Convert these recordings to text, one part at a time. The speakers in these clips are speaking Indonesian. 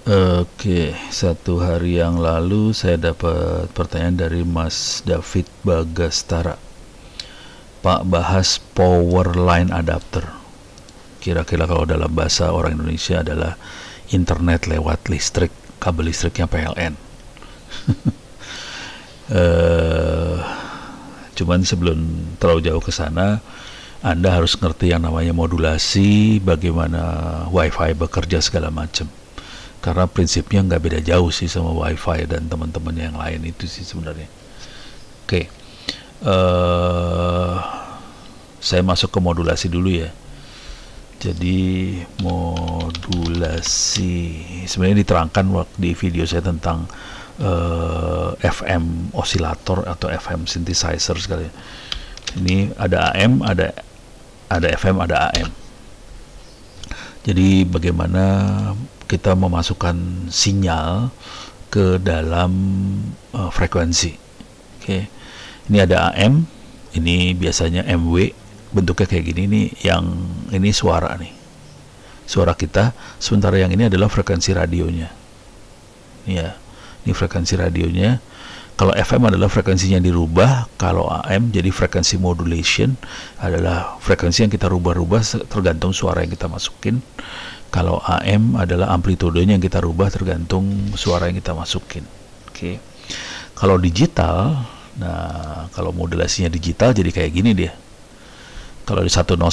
Oke, satu hari yang lalu saya dapat pertanyaan dari Mas David Bagastara. Pak, bahas power line adapter. Kira-kira kalau dalam bahasa orang Indonesia adalah internet lewat listrik, kabel listriknya PLN. Cuman sebelum terlalu jauh ke sana, Anda harus ngerti yang namanya modulasi, bagaimana WiFi bekerja segala macam. Karena prinsipnya nggak beda jauh sih sama WiFi dan teman-teman yang lain itu sih sebenarnya. Oke, saya masuk ke modulasi dulu ya. Jadi modulasi sebenarnya diterangkan di video saya tentang FM osilator atau FM synthesizer sekali. Ini ada AM, ada FM, ada AM. Jadi bagaimana kita memasukkan sinyal ke dalam frekuensi. Oke. Ini ada AM, ini biasanya MW, bentuknya kayak gini nih, yang ini suara nih. Suara kita, sementara yang ini adalah frekuensi radionya. Ya, ini frekuensi radionya. Kalau FM adalah frekuensinya dirubah, kalau AM jadi frekuensi modulation, adalah frekuensi yang kita rubah-rubah tergantung suara yang kita masukin. Kalau AM adalah amplitudenya yang kita rubah tergantung suara yang kita masukin. Oke. Kalau digital, nah kalau modulasinya digital jadi kayak gini dia. Kalau di 1010,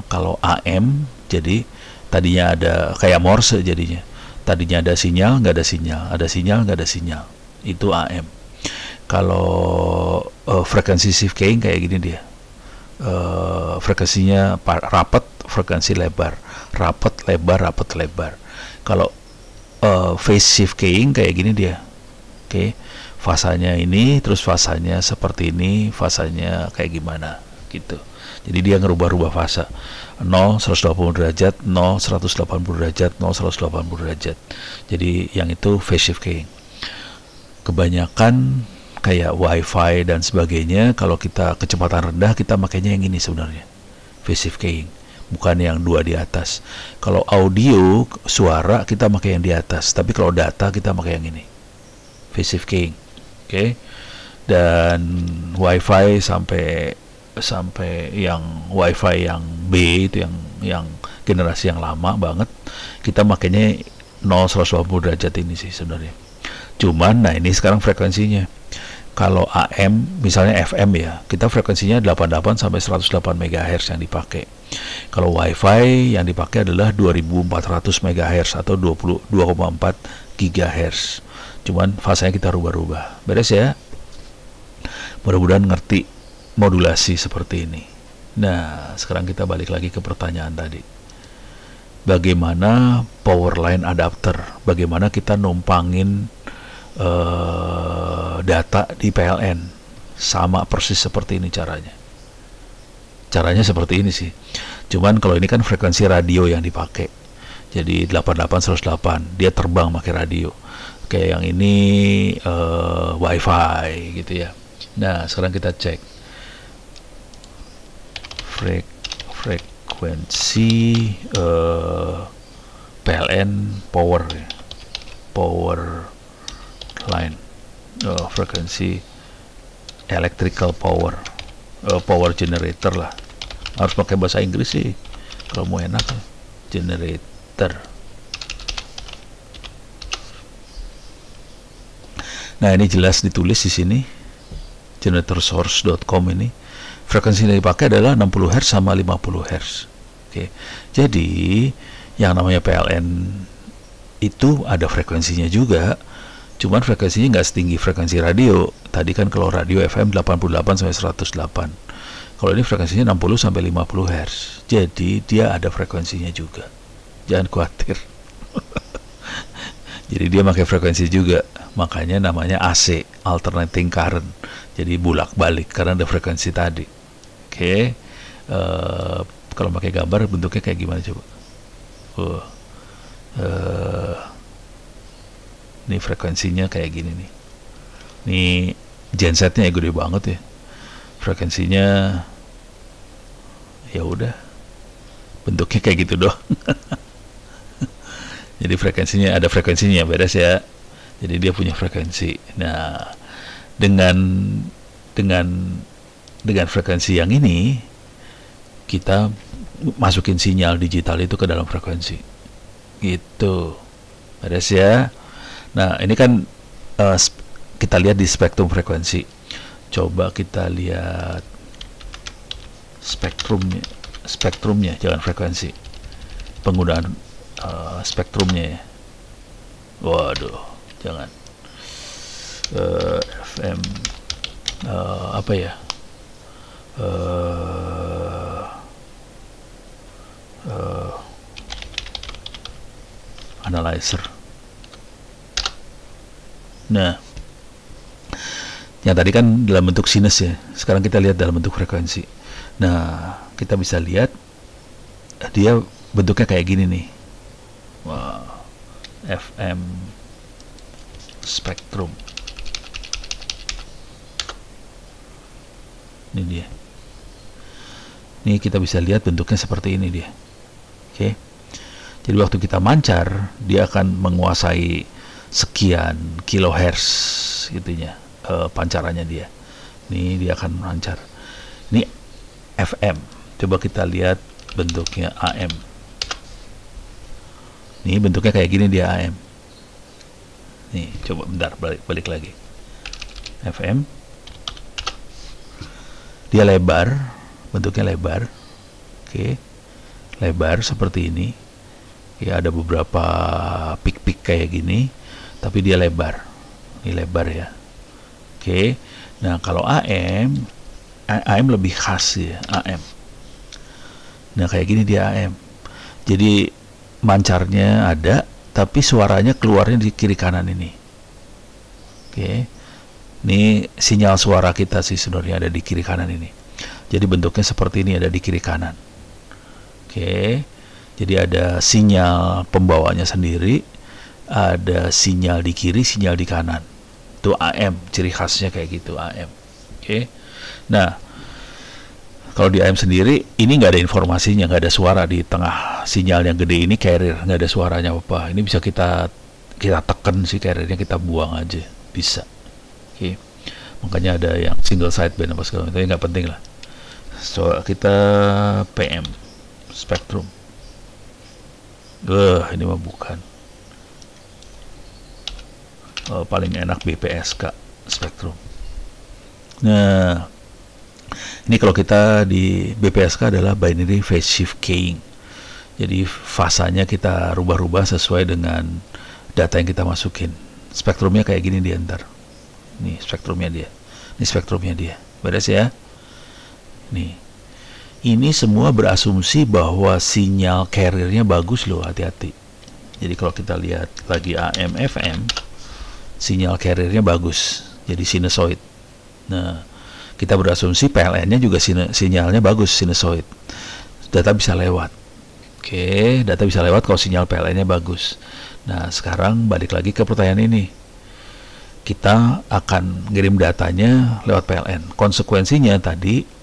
kalau AM jadi tadinya ada kayak Morse jadinya. Tadinya ada sinyal, nggak ada sinyal, ada sinyal, nggak ada sinyal. Itu AM. Kalau frekuensi shift keying kayak gini dia. Frekuensinya rapat, frekuensi lebar, rapat, lebar, rapat, lebar. Kalau phase shift keying kayak gini dia. Oke, fasanya ini, terus fasanya seperti ini, fasanya kayak gimana gitu. Jadi dia ngerubah-rubah fasa 0 180 derajat, 0 180 derajat, 0 180 derajat. Jadi yang itu phase shift keying. Kebanyakan kayak WiFi dan sebagainya, kalau kita kecepatan rendah kita makanya yang ini sebenarnya, phase shift keying, bukan yang dua di atas. Kalau audio suara kita pakai yang di atas, tapi kalau data kita pakai yang ini, phase shift keying. Oke. Dan WiFi sampai yang WiFi yang B itu yang generasi yang lama banget, kita makanya 0 180 derajat ini sih sebenarnya. Cuman nah ini sekarang frekuensinya. Kalau AM misalnya FM ya, kita frekuensinya 88 sampai 108 MHz yang dipakai. Kalau WiFi yang dipakai adalah 2400 MHz atau 22,4 GHz. Cuman fasanya kita rubah-rubah. Beres ya? Mudah-mudahan ngerti modulasi seperti ini. Nah, sekarang kita balik lagi ke pertanyaan tadi. Bagaimana power line adapter? Bagaimana kita numpangin data di PLN? Sama persis seperti ini caranya. Caranya seperti ini sih. Cuman kalau ini kan frekuensi radio yang dipakai. Jadi 88 108, dia terbang pakai radio. Kayak yang ini WiFi gitu ya. Nah, sekarang kita cek frekuensi PLN power line, frekuensi electrical power generator lah, harus pakai bahasa Inggris sih kalau mau enak. Generator. Nah, ini jelas ditulis di sini, generatorsource.com ini. Frekuensi yang dipakai adalah 60 Hz sama 50 Hz. Oke. Jadi, yang namanya PLN itu ada frekuensinya juga. Cuman frekuensinya nggak setinggi frekuensi radio. Tadi kan kalau radio FM 88 sampai 108. Kalau ini frekuensinya 60 sampai 50 Hz. Jadi, dia ada frekuensinya juga. Jangan khawatir. Jadi dia pakai frekuensi juga. Makanya namanya AC, alternating current. Jadi bolak-balik karena ada frekuensi tadi. Oke. Kalau pakai gambar bentuknya kayak gimana coba? Ini frekuensinya kayak gini nih. Ini gensetnya gede banget ya. Frekuensinya ya udah bentuknya kayak gitu doang. Jadi frekuensinya ada frekuensinya, beres ya. Jadi dia punya frekuensi. Nah, dengan dengan dengan frekuensi yang ini kita masukin sinyal digital itu ke dalam frekuensi. Gitu. Beres ya. Nah, ini kan kita lihat di spektrum frekuensi. Coba kita lihat spektrumnya, jangan frekuensi. Penggunaan spektrumnya ya. Waduh, jangan. FM apa ya? Analyzer. Nah, yang tadi kan dalam bentuk sinus ya. Sekarang kita lihat dalam bentuk frekuensi. Nah, kita bisa lihat dia bentuknya kayak gini nih. Wow. FM spektrum. Ini dia. Ini kita bisa lihat bentuknya seperti ini dia. Oke. Jadi waktu kita mancar, dia akan menguasai sekian kilohertz gitunya, pancarannya dia. Ini dia akan mancar. Ini FM. Coba kita lihat bentuknya AM. Ini bentuknya kayak gini dia AM. Nih, coba bentar balik lagi. FM. Dia lebar, bentuknya lebar. Oke. Lebar seperti ini. Ya, ada beberapa pik-pik kayak gini, tapi dia lebar. Ini lebar ya. Oke. Nah, kalau AM lebih khas ya, AM. Nah, kayak gini dia AM. Jadi mancarnya ada, tapi suaranya keluarnya di kiri kanan ini. Oke. Ini sinyal suara kita sih sebenarnya ada di kiri kanan ini. Jadi bentuknya seperti ini, ada di kiri kanan. Oke. Jadi ada sinyal pembawanya sendiri, ada sinyal di kiri, sinyal di kanan. Itu AM, ciri khasnya kayak gitu AM. Oke. Nah, kalau di AM sendiri ini nggak ada informasinya, nggak ada suara di tengah sinyal yang gede ini, carrier, nggak ada suaranya apa. Ini bisa kita tekan sih carriernya, kita buang aja, bisa. Oke. Makanya ada yang single sideband apa segala macam, nggak penting lah. So kita PM spektrum. Ini mah bukan. Paling enak BPSK spektrum. Nah, ini kalau kita di BPSK adalah binary phase shift keying. Jadi fasanya kita rubah-rubah sesuai dengan data yang kita masukin. Spektrumnya kayak gini dia ntar. Nih spektrumnya dia. Ini spektrumnya dia. Beres ya. Nih. Ini semua berasumsi bahwa sinyal carriernya bagus loh, hati-hati. Jadi kalau kita lihat lagi AM FM, sinyal carriernya bagus, jadi sinusoid. Nah, kita berasumsi PLN-nya juga sinyalnya bagus, sinusoid. Data bisa lewat. Oke, data bisa lewat kalau sinyal PLN-nya bagus. Nah, sekarang balik lagi ke pertanyaan ini. Kita akan ngirim datanya lewat PLN. Konsekuensinya tadi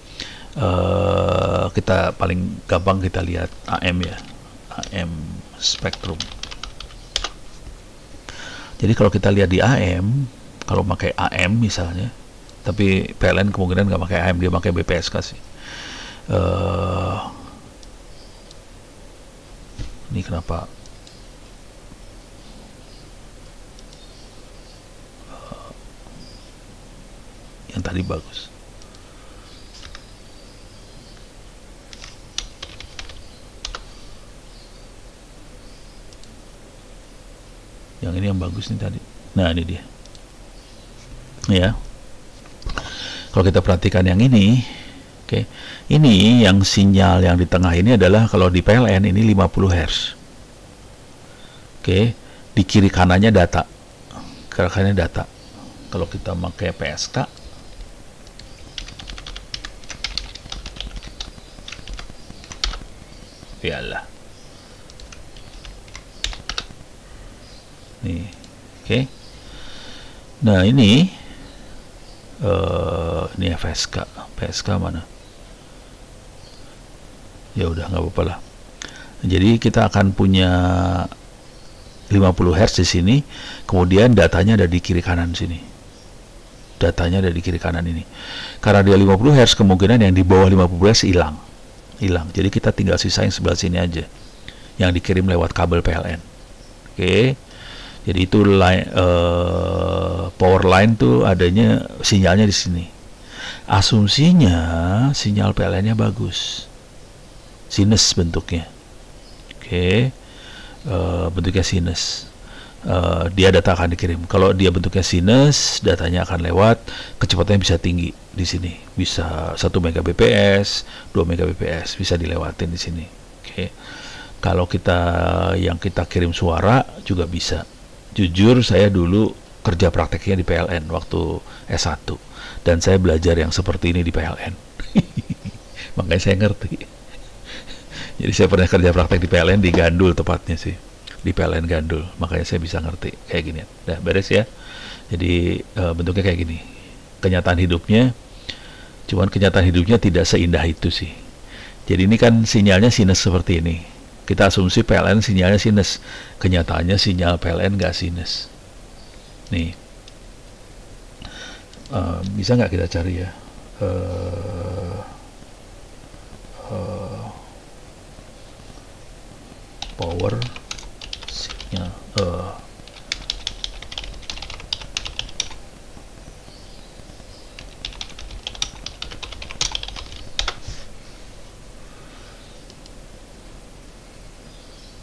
kita paling gampang kita lihat AM ya, AM spektrum. Jadi kalau kita lihat di AM, kalau pakai AM misalnya, tapi PLN kemungkinan nggak pakai AM, dia pakai BPSK sih. Ini kenapa? Yang tadi bagus. Yang ini yang bagus nih tadi. Nah, ini dia. Ya. Kalau kita perhatikan yang ini, oke. Ini yang sinyal yang di tengah ini adalah kalau di PLN ini 50 Hz. Oke. Di kiri kanannya data. Kiri kanannya data. Kalau kita pakai PSK, yalah. Nih, oke. Nah ini PSK mana? Ya udah nggak apa-apa lah. Jadi kita akan punya 50 Hz di sini, kemudian datanya ada di kiri kanan sini. Datanya ada di kiri kanan ini. Karena dia 50 Hz, kemungkinan yang di bawah 50 Hz hilang. Jadi kita tinggal sisain sebelah sini aja, yang dikirim lewat kabel PLN. Oke. Jadi itu power line tuh adanya sinyalnya di sini. Asumsinya sinyal PLN-nya bagus. Sinus bentuknya. Oke. Bentuknya sinus. Dia data akan dikirim. Kalau dia bentuknya sinus, datanya akan lewat, kecepatannya bisa tinggi di sini. Bisa 1 Mbps, 2 Mbps bisa dilewatin di sini. Oke. Kalau yang kita kirim suara juga bisa. Jujur saya dulu kerja prakteknya di PLN waktu S1, dan saya belajar yang seperti ini di PLN. Makanya saya ngerti. Jadi saya pernah kerja praktek di PLN, di Gandul tepatnya sih, di PLN Gandul, makanya saya bisa ngerti kayak gini. Nah, beres ya. Jadi bentuknya kayak gini. Kenyataan hidupnya tidak seindah itu sih. Jadi ini kan sinyalnya sinus seperti ini. Kita asumsi PLN sinyalnya sinus, kenyataannya sinyal PLN nggak sinus. Nih, bisa nggak kita cari ya? Power signal.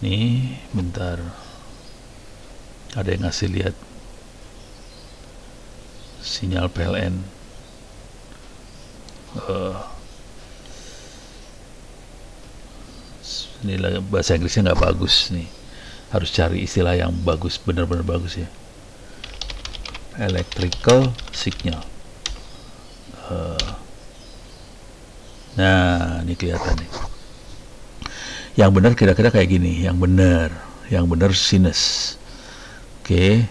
Nih, bentar. Ada yang ngasih lihat sinyal PLN. Ini bahasa Inggrisnya nggak bagus nih. Harus cari istilah yang bagus, benar-benar bagus ya. Electrical signal. Nah, ini kelihatan nih. Yang benar kira-kira kayak gini. Yang benar sinus. Oke.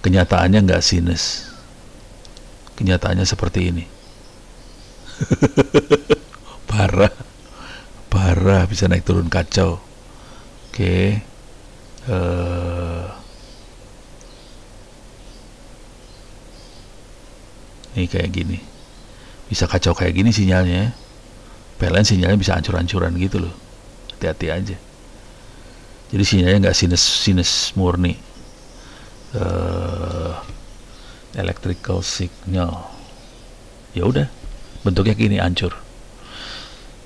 Kenyataannya nggak sinus. Kenyataannya seperti ini. Parah, bisa naik turun kacau. Oke. Ini kayak gini. Bisa kacau kayak gini sinyalnya. PLN sinyalnya bisa hancur-hancuran gitu loh. Hati-hati aja. Jadi sinyalnya nggak sinus murni. Electrical signal. Ya udah, bentuknya gini, hancur.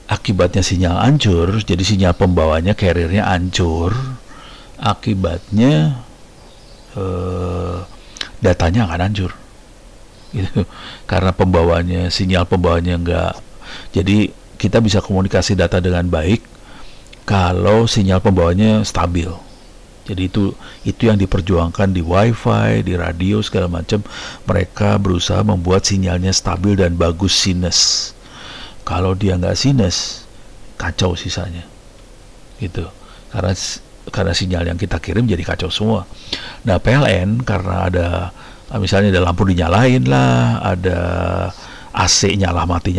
Akibatnya sinyal hancur, jadi sinyal pembawanya, carriernya hancur. Akibatnya datanya akan hancur. Gitu. Karena sinyal pembawanya enggak. Jadi kita bisa komunikasi data dengan baik kalau sinyal pembawanya stabil. Jadi itu yang diperjuangkan di WiFi, di radio segala macam. Mereka berusaha membuat sinyalnya stabil dan bagus sinus. Kalau dia nggak sinus, kacau sisanya. Gitu. Karena sinyal yang kita kirim jadi kacau semua. Nah, PLN karena ada misalnya ada lampu dinyalain lah, ada AC nyala mati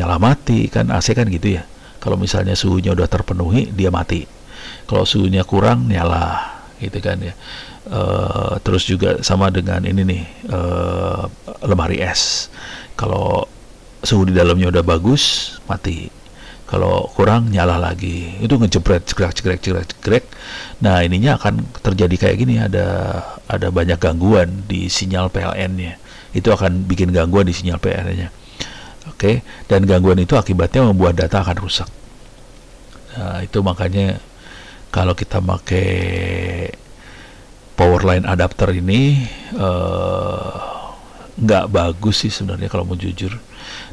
kan, AC kan gitu ya. Kalau misalnya suhunya udah terpenuhi, dia mati. Kalau suhunya kurang, nyala, gitu kan ya. Terus juga sama dengan ini nih, lemari es. Kalau suhu di dalamnya udah bagus, mati. Kalau kurang, nyala lagi. Itu ngejebret, cekrek. Nah, ininya akan terjadi kayak gini, ada banyak gangguan di sinyal PLN-nya. Itu akan bikin gangguan di sinyal PLN-nya. Oke, dan gangguan itu akibatnya membuat data akan rusak. Nah, itu makanya kalau kita pakai power line adapter ini nggak bagus sih sebenarnya kalau mau jujur,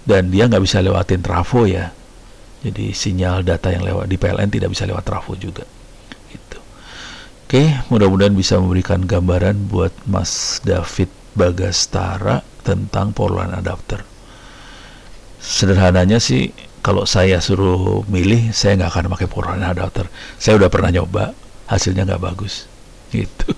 dan dia nggak bisa lewatin trafo ya. Jadi sinyal data yang lewat di PLN tidak bisa lewat trafo juga. Gitu. Oke, mudah-mudahan bisa memberikan gambaran buat Mas David Bagastara tentang power line adapter. Sederhananya sih, kalau saya suruh milih, saya nggak akan pakai power line adapter. Saya udah pernah nyoba, hasilnya nggak bagus. Gitu.